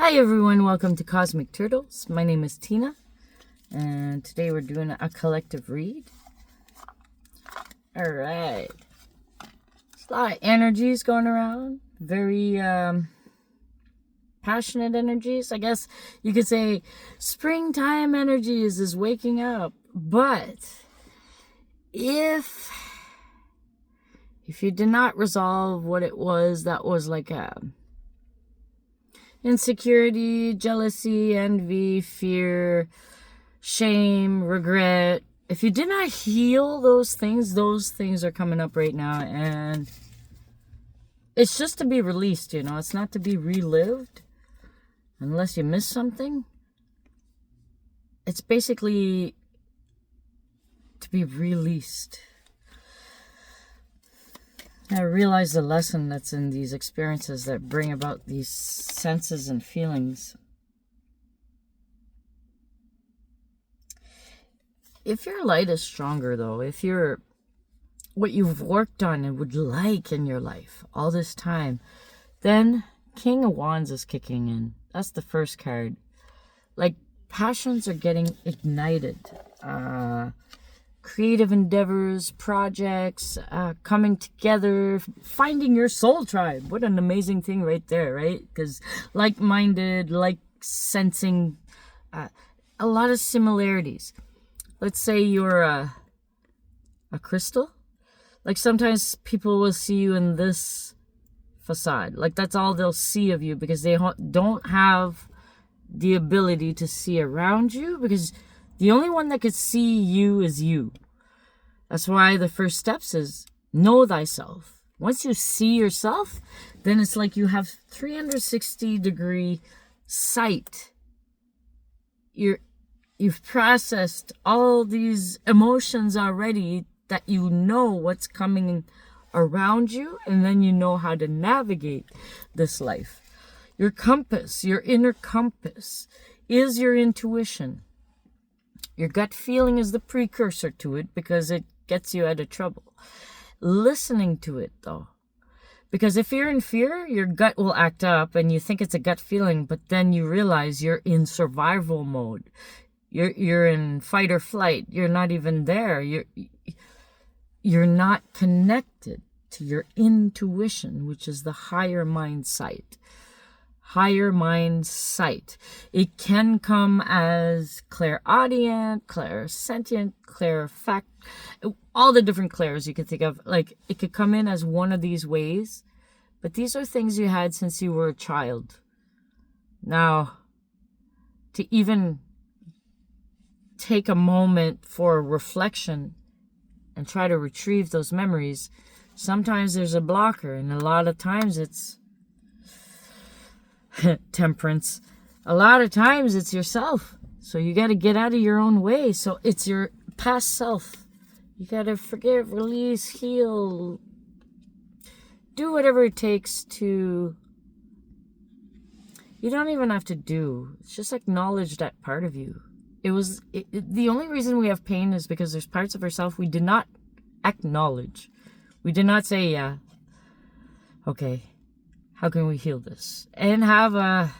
Hi everyone, welcome to Cosmic Turtles. My name is Tina, and today we're doing a collective read. Alright. There's a lot of energies going around. Very passionate energies. I guess you could say springtime energies is waking up. But if you did not resolve what it was, that was like a insecurity, jealousy, envy, fear, shame, regret. If you did not heal those things are coming up right now, and it's just to be released, it's not to be relived unless you miss something. It's basically to be released. I realize the lesson that's in these experiences that bring about these senses and feelings. If your light is stronger, though, if you're what you've worked on and would like in your life all this time, then King of Wands is kicking in. That's the first card. Like, passions are getting ignited. Creative endeavors, projects, coming together, finding your soul tribe. What an amazing thing right there, right? Because like-minded, like-sensing, a lot of similarities. Let's say you're a crystal. Like, sometimes people will see you in this facade. Like, that's all they'll see of you, because they don't have the ability to see around you, because the only one that could see you is you. That's why the first steps is know thyself. Once you see yourself, then it's like you have 360-degree sight. You've processed all these emotions already, that you know what's coming around you, and then you know how to navigate this life. Your compass, your inner compass, is your intuition. Your gut feeling is the precursor to it, because it gets you out of trouble. Listening to it, though. Because if you're in fear, your gut will act up and you think it's a gut feeling, but then you realize you're in survival mode. You're in fight or flight. You're not even there. You're not connected to your intuition, which is the higher mind sight. Higher mind sight. It can come as clairaudient, clairsentient, clairfact, all the different clairs you could think of. Like, it could come in as one of these ways, but these are things you had since you were a child. Now, to even take a moment for reflection and try to retrieve those memories, sometimes there's a blocker, and a lot of times it's temperance. A lot of times it's yourself. So you got to get out of your own way. So it's your past self. You got to forgive, release, heal. Do whatever it takes to... You don't even have to do. It's just acknowledge that part of you. The only reason we have pain is because there's parts of ourselves we did not acknowledge. We did not say, yeah, okay, how can we heal this? And have a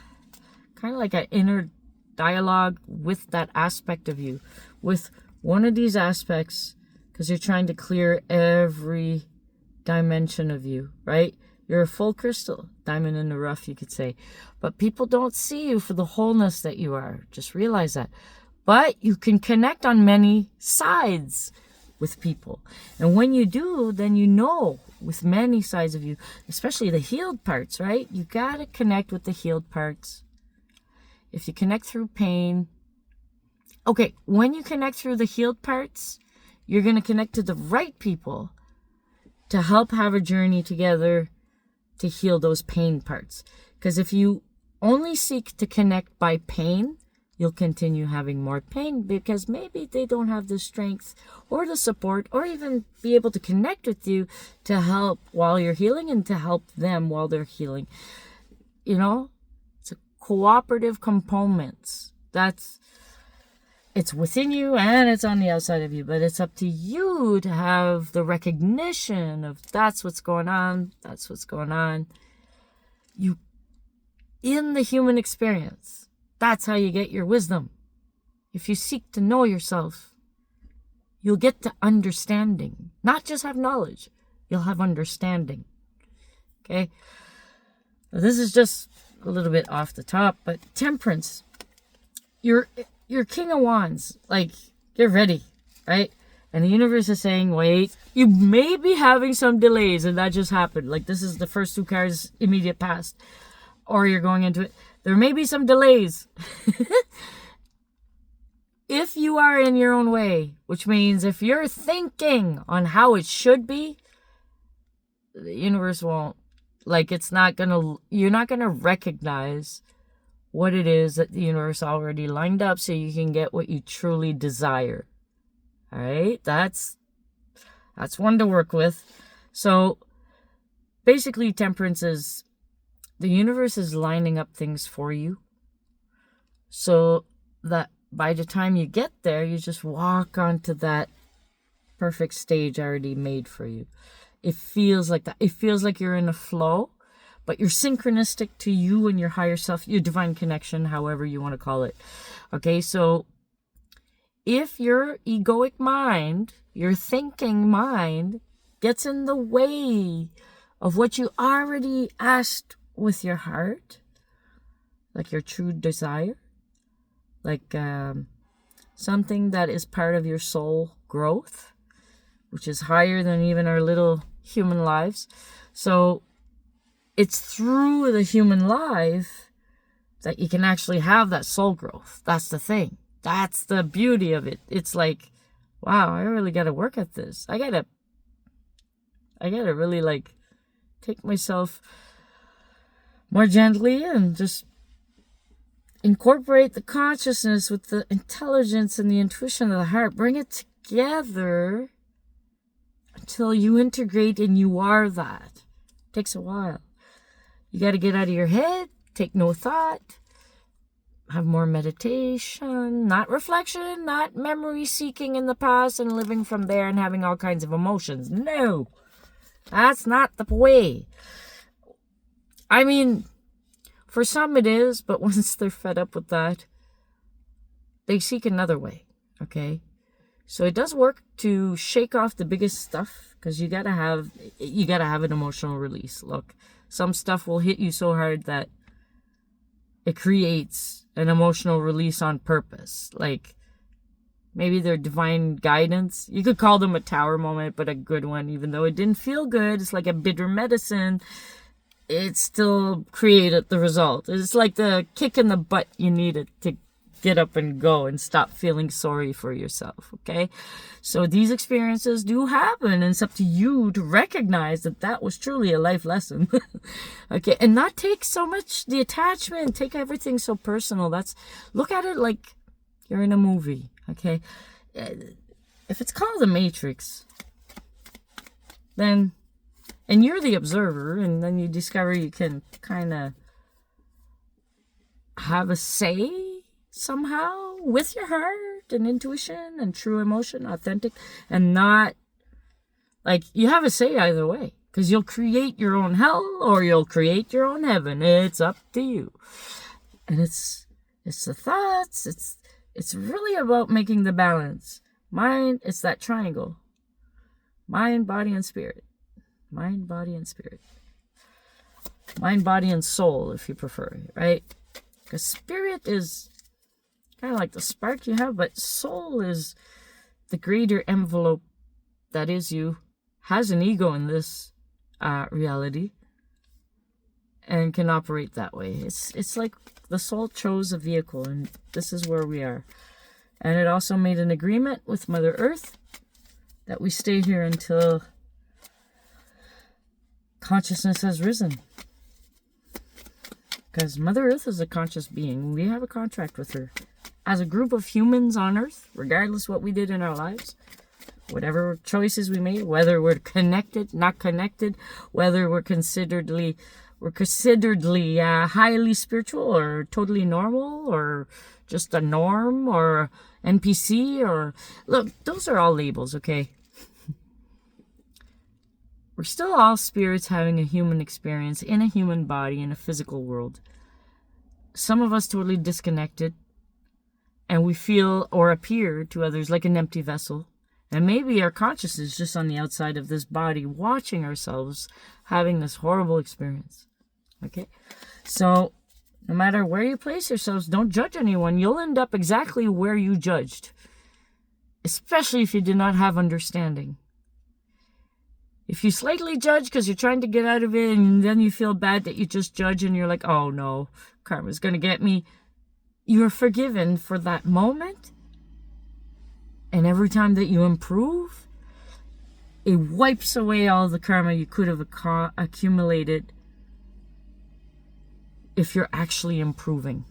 kind of like an inner dialogue with that aspect of you, with one of these aspects, because you're trying to clear every dimension of you, right? You're a full crystal, diamond in the rough, you could say. But people don't see you for the wholeness that you are. Just realize that. But you can connect on many sides with people. And when you do, then you know with many sides of you, especially the healed parts, right? You got to connect with the healed parts. If you connect through pain, okay, when you connect through the healed parts, you're going to connect to the right people to help have a journey together to heal those pain parts. Because if you only seek to connect by pain, you'll continue having more pain, because maybe they don't have the strength or the support or even be able to connect with you to help while you're healing and to help them while they're healing. It's a cooperative components. It's within you and it's on the outside of you, but it's up to you to have the recognition of that's what's going on. You in the human experience. That's how you get your wisdom. If you seek to know yourself, you'll get to understanding. Not just have knowledge, you'll have understanding. Okay? Now, this is just a little bit off the top, but temperance. You're King of Wands. Like, get ready, right? And the universe is saying, wait, you may be having some delays, and that just happened. Like, this is the first 2 cards, immediate past. Or you're going into it. There may be some delays. If you are in your own way, which means if you're thinking on how it should be, the universe won't. Like, you're not gonna recognize what it is that the universe already lined up so you can get what you truly desire. All right? That's one to work with. So basically, temperance is the universe is lining up things for you so that by the time you get there, you just walk onto that perfect stage already made for you. It feels like that. It feels like you're in a flow, but you're synchronistic to you and your higher self, your divine connection, however you want to call it. Okay, so if your egoic mind, your thinking mind, gets in the way of what you already asked with your heart, like your true desire, like something that is part of your soul growth, which is higher than even our little human lives. So it's through the human life that you can actually have that soul growth. That's the thing. That's the beauty of it. It's like, wow, I really got to work at this. I got to really like take myself more gently and just incorporate the consciousness with the intelligence and the intuition of the heart. Bring it together until you integrate and you are that. It takes a while. You got to get out of your head, take no thought, have more meditation, not reflection, not memory seeking in the past and living from there and having all kinds of emotions. No, that's not the way. I mean, for some it is, but once they're fed up with that, they seek another way, okay? So it does work to shake off the biggest stuff, because you gotta have an emotional release. Look, some stuff will hit you so hard that it creates an emotional release on purpose. Like, maybe their divine guidance. You could call them a tower moment, but a good one, even though it didn't feel good. It's like a bitter medicine. It still created the result. It's like the kick in the butt you needed to get up and go and stop feeling sorry for yourself, okay? So these experiences do happen, and it's up to you to recognize that that was truly a life lesson, okay? And not take so much the attachment, take everything so personal. Look at it like you're in a movie, okay? If it's called The Matrix, then... and you're the observer, and then you discover you can kind of have a say somehow with your heart and intuition and true emotion, authentic, and not, like, you have a say either way, because you'll create your own hell or you'll create your own heaven. It's up to you. And it's the thoughts. It's really about making the balance. Mind, it's that triangle. Mind, body, and spirit. Mind, body, and spirit. Mind, body, and soul, if you prefer, right? Because spirit is kind of like the spark you have, but soul is the greater envelope that is you, has an ego in this reality, and can operate that way. It's like the soul chose a vehicle, and this is where we are. And it also made an agreement with Mother Earth that we stay here until consciousness has risen. Because Mother Earth is a conscious being. We have a contract with her. As a group of humans on Earth, regardless what we did in our lives, whatever choices we made, whether we're connected, not connected, whether we're consideredly highly spiritual or totally normal or just a norm or NPC or... look, those are all labels, okay? We're still all spirits having a human experience in a human body in a physical world. some of us totally disconnected, and we feel or appear to others like an empty vessel. And maybe our conscious is just on the outside of this body, watching ourselves having this horrible experience. Okay? So, no matter where you place yourselves, don't judge anyone. You'll end up exactly where you judged. Especially if you did not have understanding. If you slightly judge because you're trying to get out of it, and then you feel bad that you just judge and you're like, oh no, karma's going to get me. You're forgiven for that moment. And every time that you improve, it wipes away all the karma you could have accumulated if you're actually improving.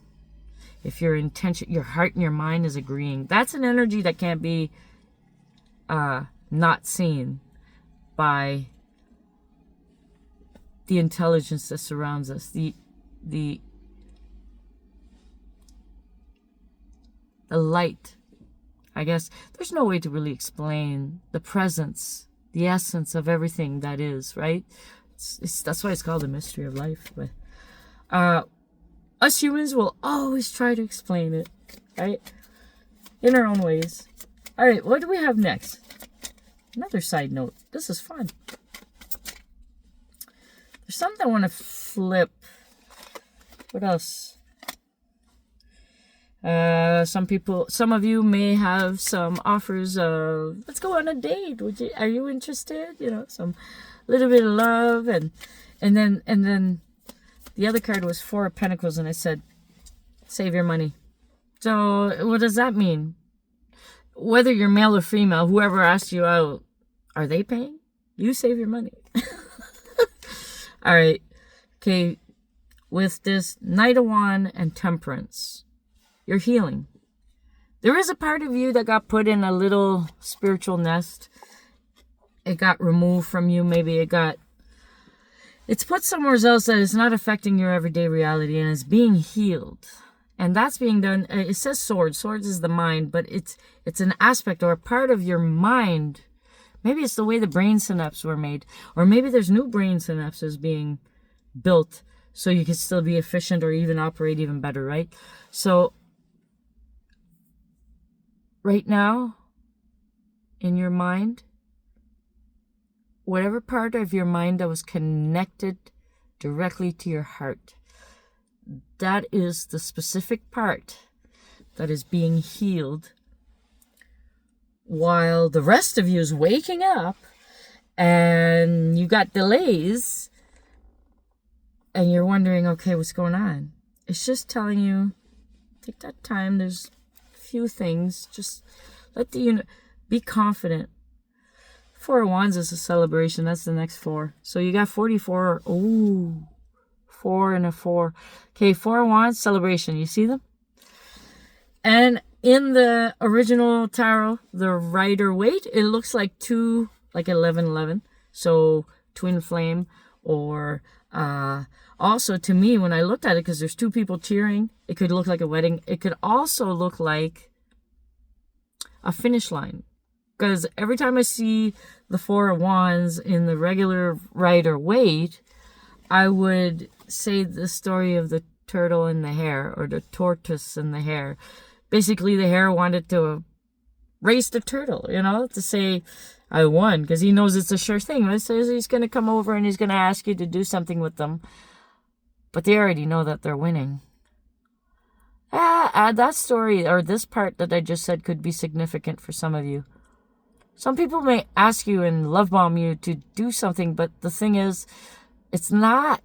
If your intention, your heart and your mind is agreeing. That's an energy that can't be not seen by the intelligence that surrounds us. The light. I guess there's no way to really explain the presence, the essence of everything that is, right? That's why it's called the mystery of life. But us humans will always try to explain it, right? In our own ways. All right, what do we have next? Another side note. This is fun. There's something I want to flip. What else? Some of you may have some offers of, let's go on a date. Are you interested? You know, some little bit of love, and then the other card was Four of Pentacles, and I said, save your money. So what does that mean? Whether you're male or female, whoever asked you out, are they paying? You save your money. All right. Okay. With this Knight of Wands and Temperance, you're healing. There is a part of you that got put in a little spiritual nest. It got removed from you. Maybe it's put somewhere else that is not affecting your everyday reality, and it's being healed. And that's being done. It says swords. Swords is the mind, but it's an aspect or a part of your mind. Maybe it's the way the brain synapses were made. Or maybe there's new brain synapses being built so you can still be efficient or even operate even better, right? So right now, in your mind, whatever part of your mind that was connected directly to your heart, that is the specific part that is being healed, while the rest of you is waking up and you got delays and you're wondering, okay, what's going on? It's just telling you, take that time. There's a few things. Just let be confident. Four of Wands is a celebration. That's the next four. So you got 44. Ooh. 4 and a 4. Okay, Four of Wands, celebration. You see them? And in the original tarot, the Rider-Waite, it looks like 2, like 11. So twin flame, or also to me, when I looked at it, because there's 2 people cheering, it could look like a wedding. It could also look like a finish line. Because every time I see the Four of Wands in the regular Rider-Waite, I would say the story of the turtle and the hare, or the tortoise and the hare. Basically, the hare wanted to race the turtle, to say, I won, because he knows it's a sure thing. It says he's going to come over and he's going to ask you to do something with them. But they already know that they're winning. That story, or this part that I just said, could be significant for some of you. Some people may ask you and love bomb you to do something, but the thing is, it's not.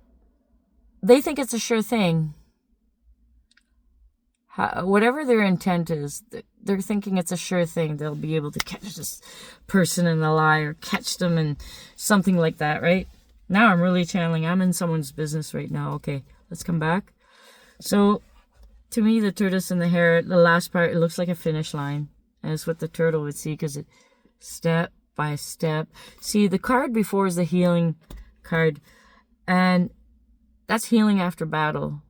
They think it's a sure thing. Whatever their intent is, they're thinking it's a sure thing. They'll be able to catch this person in a lie, or catch them in something like that, right? Now I'm really channeling. I'm in someone's business right now. Okay, let's come back. So, to me, the tortoise and the hare, the last part, it looks like a finish line. And it's what the turtle would see, because it step by step. See, the card before is the healing card. And that's healing after battle.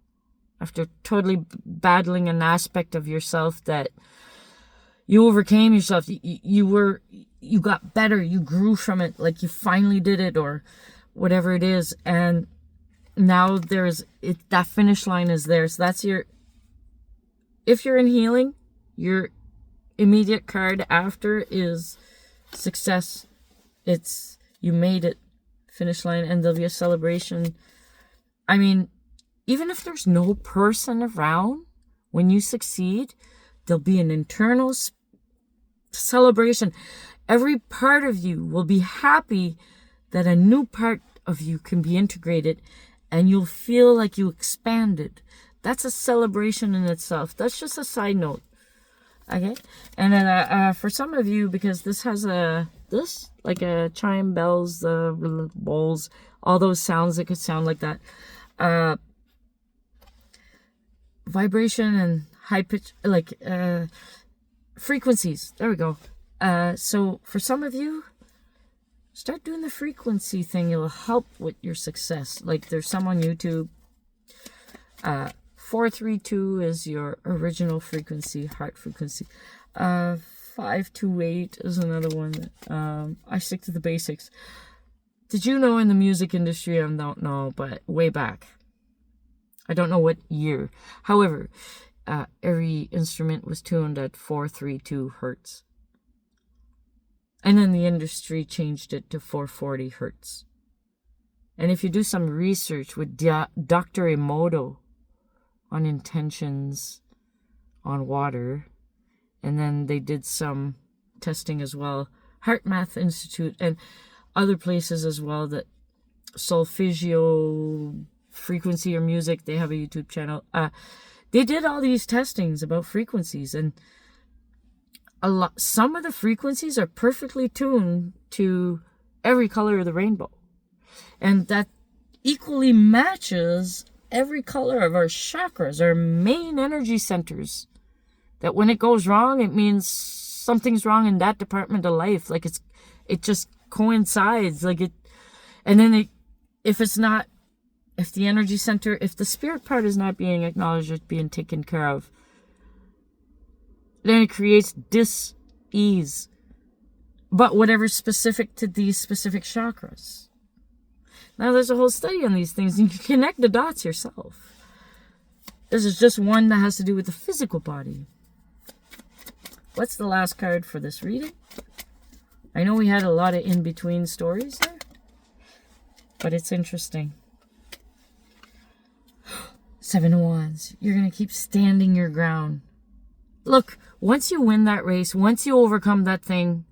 After totally battling an aspect of yourself that you overcame yourself. You got better. You grew from it. Like you finally did it, or whatever it is. And now that finish line is there. So that's if you're in healing, your immediate card after is success. It's you made it, finish line, and there'll be a celebration. I mean, even if there's no person around when you succeed, there'll be an internal celebration. Every part of you will be happy that a new part of you can be integrated, and you'll feel like you expanded. That's a celebration in itself. That's just a side note. Okay? And then for some of you, because this has like a chime, bells, bowls, all those sounds that could sound like that. Vibration and high pitch, like frequencies. There we go. So for some of you, start doing the frequency thing. It'll help with your success. Like there's some on YouTube. 432 is your original frequency, heart frequency. 528 is another one. I stick to the basics. Did you know in the music industry, I don't know, but way back, I don't know what year. However, every instrument was tuned at 432 hertz. And then the industry changed it to 440 hertz. And if you do some research with Dr. Emoto on intentions on water, and then they did some testing as well, Heart Math Institute and other places as well, that Solfeggio frequency or music, they have a YouTube channel. They did all these testings about frequencies, and some of the frequencies are perfectly tuned to every color of the rainbow, and that equally matches every color of our chakras, our main energy centers. That when it goes wrong, it means something's wrong in that department of life. Like it just coincides. Like it, and then if the energy center, if the spirit part is not being acknowledged, it's being taken care of, then it creates dis-ease. But whatever's specific to these specific chakras. Now there's a whole study on these things, and you can connect the dots yourself. This is just one that has to do with the physical body. What's the last card for this reading? I know we had a lot of in-between stories there, but it's interesting. 7 of Wands. You're going to keep standing your ground. Look, once you win that race, once you overcome that thing,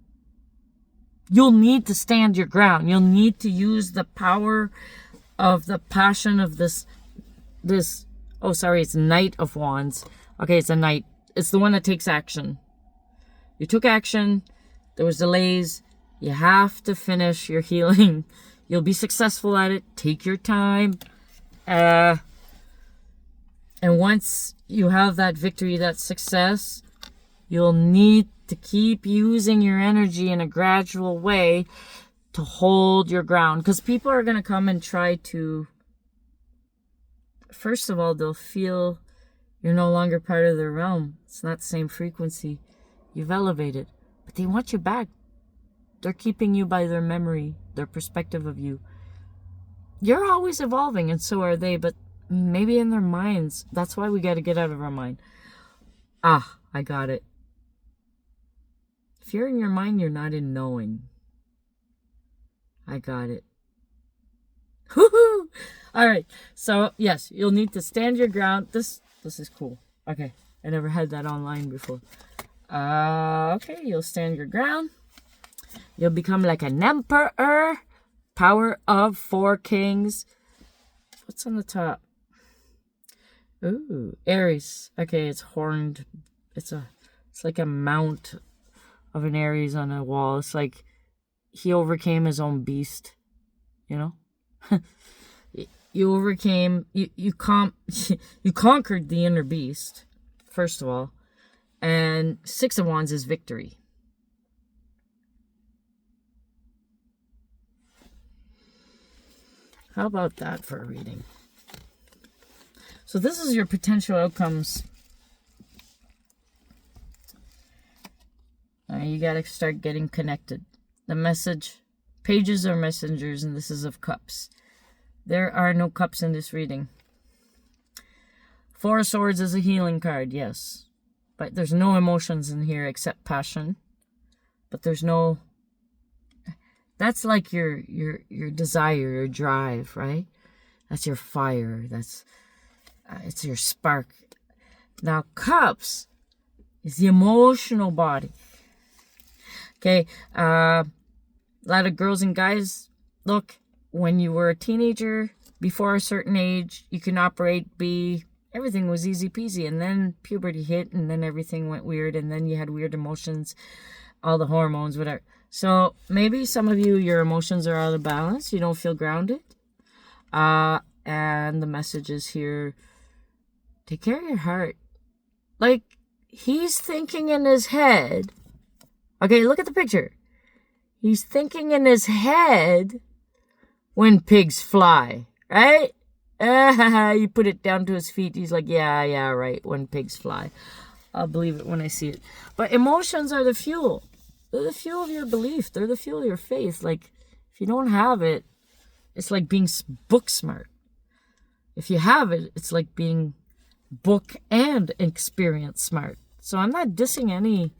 you'll need to stand your ground. You'll need to use the power of the passion of this, oh, sorry, it's Knight of Wands. Okay, it's a knight. It's the one that takes action. You took action. There was delays. You have to finish your healing. You'll be successful at it. Take your time. And once you have that victory, that success, you'll need to keep using your energy in a gradual way to hold your ground. Because people are going to come and try to, first of all, they'll feel you're no longer part of their realm. It's not the same frequency. You've elevated. But they want you back. They're keeping you by their memory, their perspective of you. You're always evolving, and so are they, but maybe in their minds. That's why we got to get out of our mind. Ah, I got it. If you're in your mind, you're not in knowing. I got it. Woohoo! All right. So, yes, you'll need to stand your ground. This is cool. Okay. I never had that online before. Okay, you'll stand your ground. You'll become like an emperor. Power of 4 kings. What's on the top? Ooh, Aries. Okay, it's horned. It's like a mount of an Aries on a wall. It's like he overcame his own beast. You know? You overcame, you conquered the inner beast, first of all. And 6 of Wands is victory. How about that for a reading? So this is your potential outcomes. You got to start getting connected. The message, pages are messengers, and this is of cups. There are no cups in this reading. Four of Swords is a healing card, yes. But there's no emotions in here except passion. But there's no... That's like your desire, your drive, right? That's your fire. That's... it's your spark. Now, Cups is the emotional body. Okay, a lot of girls and guys, look, when you were a teenager, before a certain age, you can everything was easy peasy, and then puberty hit, and then everything went weird, and then you had weird emotions, all the hormones, whatever. So maybe some of you, your emotions are out of balance, you don't feel grounded, and the message is here, take care of your heart. Like, he's thinking in his head, okay, look at the picture. He's thinking in his head when pigs fly, right? You put it down to his feet. He's like, yeah, right, when pigs fly. I'll believe it when I see it. But emotions are the fuel. They're the fuel of your belief. They're the fuel of your faith. Like, if you don't have it, it's like being book smart. If you have it, it's like being book and experience smart. So I'm not dissing any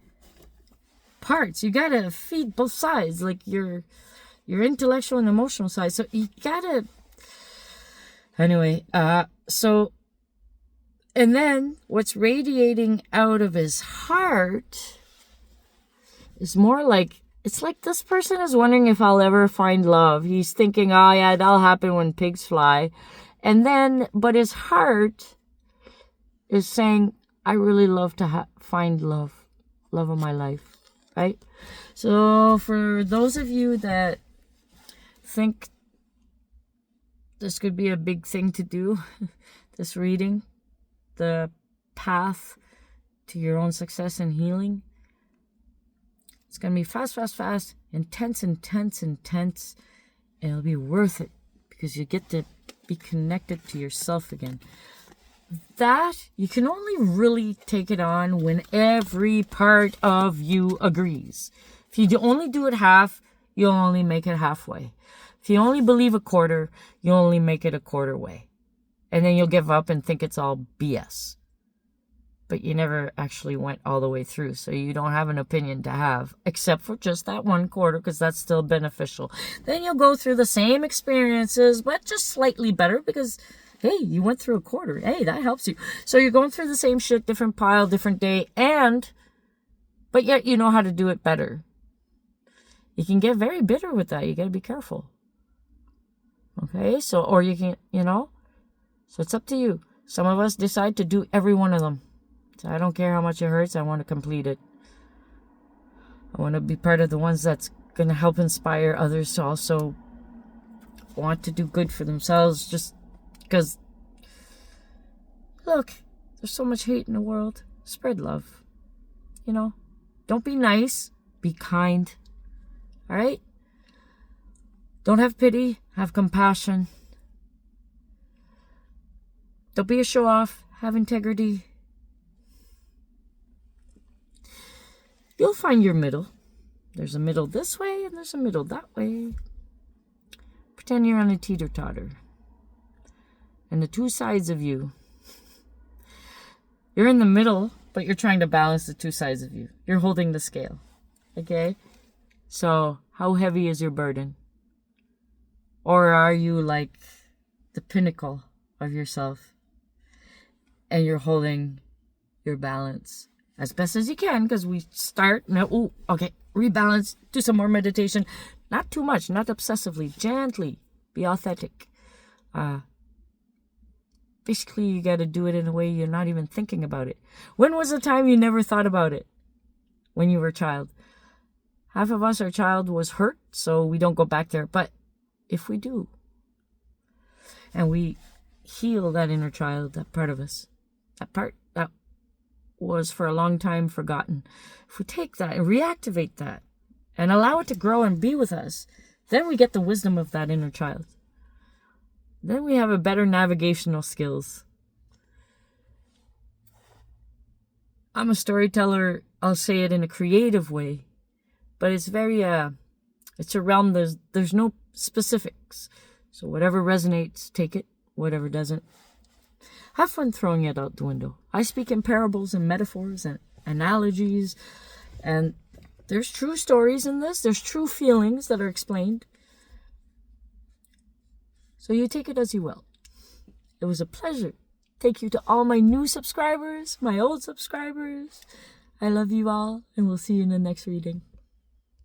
parts. You gotta feed both sides, like your intellectual and emotional side. So you gotta... Anyway, so... And then what's radiating out of his heart is more like... It's like this person is wondering if I'll ever find love. He's thinking, oh yeah, that'll happen when pigs fly. And then, but his heart is saying, I really love to find love of my life, right? So for those of you that think this could be a big thing to do, this reading, the path to your own success and healing, it's going to be fast, intense, and it'll be worth it because you get to be connected to yourself again. That, you can only really take it on when every part of you agrees. If you only do it half, you'll only make it halfway. If you only believe a quarter, you'll only make it a quarter way. And then you'll give up and think it's all BS. But you never actually went all the way through, so you don't have an opinion to have, except for just that one quarter, because that's still beneficial. Then you'll go through the same experiences, but just slightly better, because... hey, you went through a quarter. Hey, that helps you. So you're going through the same shit, different pile, different day, but yet you know how to do it better. You can get very bitter with that. You got to be careful. Okay, so, or you can, so it's up to you. Some of us decide to do every one of them. So I don't care how much it hurts. I want to complete it. I want to be part of the ones that's going to help inspire others to also want to do good for themselves, just because, look, there's so much hate in the world. Spread love. Don't be nice. Be kind. All right? Don't have pity. Have compassion. Don't be a show-off. Have integrity. You'll find your middle. There's a middle this way and there's a middle that way. Pretend you're on a teeter-totter. And the two sides of you. You're in the middle, but you're trying to balance the two sides of you. You're holding the scale. Okay? So, how heavy is your burden? Or are you like the pinnacle of yourself? And you're holding your balance as best as you can, because we start now. Oh, okay. Rebalance. Do some more meditation. Not too much. Not obsessively. Gently. Be authentic. Basically, you got to do it in a way you're not even thinking about it. When was the time you never thought about it? When you were a child. Half of us, our child was hurt, so we don't go back there. But if we do, and we heal that inner child, that part of us, that part that was for a long time forgotten, if we take that and reactivate that and allow it to grow and be with us, then we get the wisdom of that inner child. Then we have a better navigational skills. I'm a storyteller. I'll say it in a creative way, but it's very it's a realm. There's no specifics. So whatever resonates, take it. Whatever doesn't, have fun throwing it out the window. I speak in parables and metaphors and analogies, and there's true stories in this. There's true feelings that are explained. So you take it as you will. It was a pleasure. Thank you to all my new subscribers, my old subscribers. I love you all, and we'll see you in the next reading.